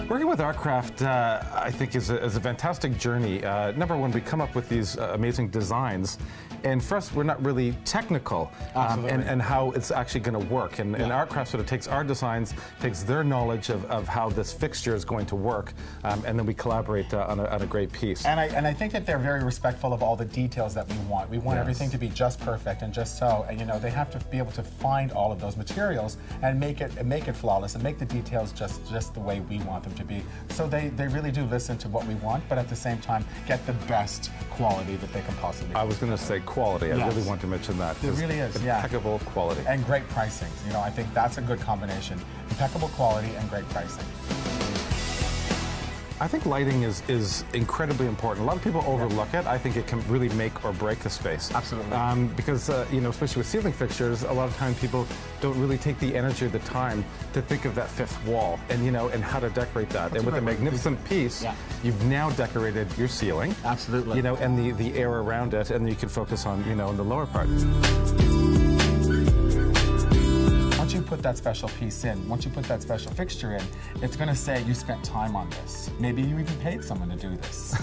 Working with Artcraft, I think, is a fantastic journey. Number one, we come up with these amazing designs, and for us, we're not really technical and how it's actually going to work. And Artcraft sort of takes our designs, takes their knowledge of how this fixture is going to work, and then we collaborate on a great piece. And I think that they're very respectful of all the details that we want. We want everything to be just perfect and just so. And you know, they have to be able to find all of those materials and make it flawless and make the details just the way we want them to be. So they really do listen to what we want, but at the same time get the best quality that they can possibly. I was going to say quality. I really want to mention that. It really is, impeccable quality. And great pricing. You know, I think that's a good combination. Impeccable quality and great pricing. I think lighting is incredibly important. A lot of people overlook it. I think it can really make or break a space. Absolutely. Because, you know, especially with ceiling fixtures, a lot of times people don't really take the energy or the time to think of that fifth wall and, you know, and how to decorate that. And with a magnificent piece, you've now decorated your ceiling. Absolutely. You know, and the air around it, and you can focus on, you know, in the lower part. Once you put that special piece in, once you put that special fixture in, it's going to say you spent time on this. Maybe you even paid someone to do this.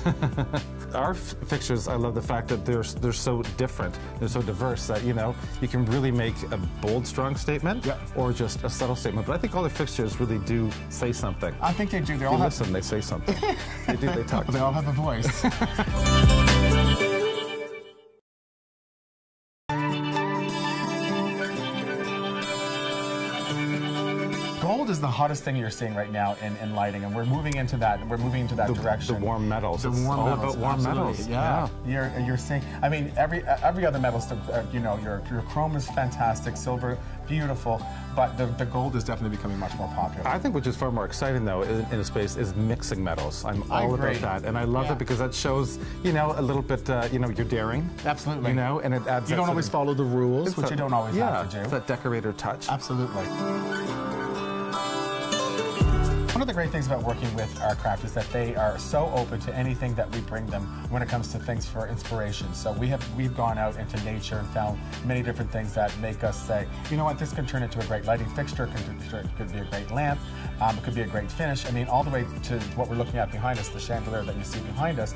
Our fixtures, I love the fact that they're so different, they're so diverse that, you know, you can really make a bold, strong statement or just a subtle statement. But I think all the fixtures really do say something. I think they do. They all listen, they say something. They do, they talk. They all have a voice. Gold is the hottest thing you're seeing right now in lighting, and we're moving into that. We're moving into that direction. The warm metals. The warm all metals. About warm metals. Yeah. You're seeing. I mean, every other metal, you know, your chrome is fantastic, silver, beautiful, but the gold is definitely becoming much more popular. I think which is far more exciting though in a space is mixing metals. I'm all about that, and I love it because that shows, you know, a little bit, you know, you're daring. Absolutely. You know, and it adds. You don't always follow the rules, which you don't always have to do. It's that decorator touch. Absolutely. One of the great things about working with Artcraft is that they are so open to anything that we bring them when it comes to things for inspiration. So we've gone out into nature and found many different things that make us say, you know what, this could turn into a great lighting fixture, could be a great lamp, it could be a great finish. I mean, all the way to what we're looking at behind us, the chandelier that you see behind us.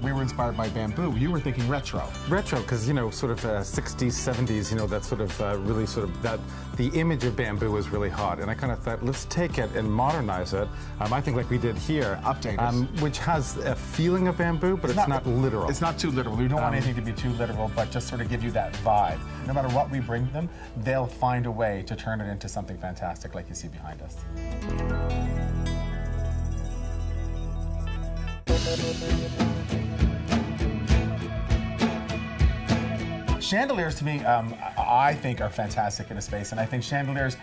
We were inspired by bamboo. You were thinking retro. Retro, because, you know, sort of 60s, 70s, you know, that sort of really sort of that the image of bamboo is really hot, and I kind of thought, let's take it and modernize it. I think like we did here, update it, which has a feeling of bamboo, but it's not literal. It's not too literal. We don't want anything to be too literal, but just sort of give you that vibe. No matter what we bring them, they'll find a way to turn it into something fantastic, like you see behind us. Chandeliers, to me, I think are fantastic in a space, and I think chandeliers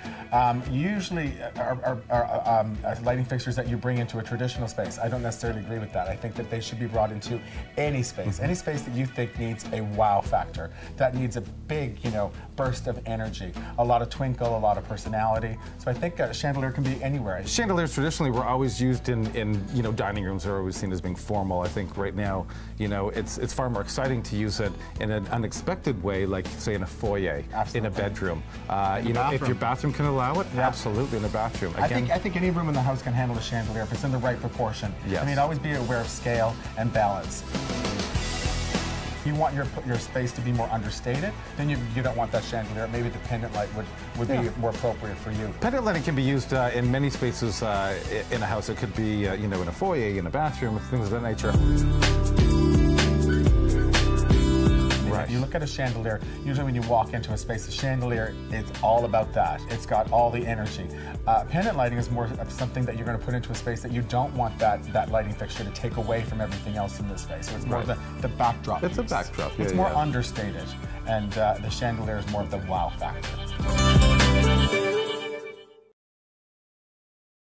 usually are lighting fixtures that you bring into a traditional space. I don't necessarily agree with that. I think that they should be brought into any space that you think needs a wow factor, that needs a big, you know, burst of energy, a lot of twinkle, a lot of personality. So I think a chandelier can be anywhere. Chandeliers traditionally were always used in you know, dining rooms are always seen as being formal. I think right now, you know, it's far more exciting to use it in an unexpected way, like say in a foyer, in a bedroom. You know, if your bathroom can allow it, absolutely in a bathroom. Again, I think any room in the house can handle a chandelier if it's in the right proportion. I mean, always be aware of scale and balance. If you want your space to be more understated, then you don't want that chandelier. Maybe the pendant light would be more appropriate for you. Pendant lighting can be used in many spaces in a house. It could be, you know, in a foyer, in a bathroom, things of that nature. If you look at a chandelier, usually when you walk into a space, the chandelier, it's all about that. It's got all the energy. Pendant lighting is more of something that you're going to put into a space that you don't want that lighting fixture to take away from everything else in this space. So it's more of the backdrop. It's a backdrop. It's more understated, and the chandelier is more of the wow factor.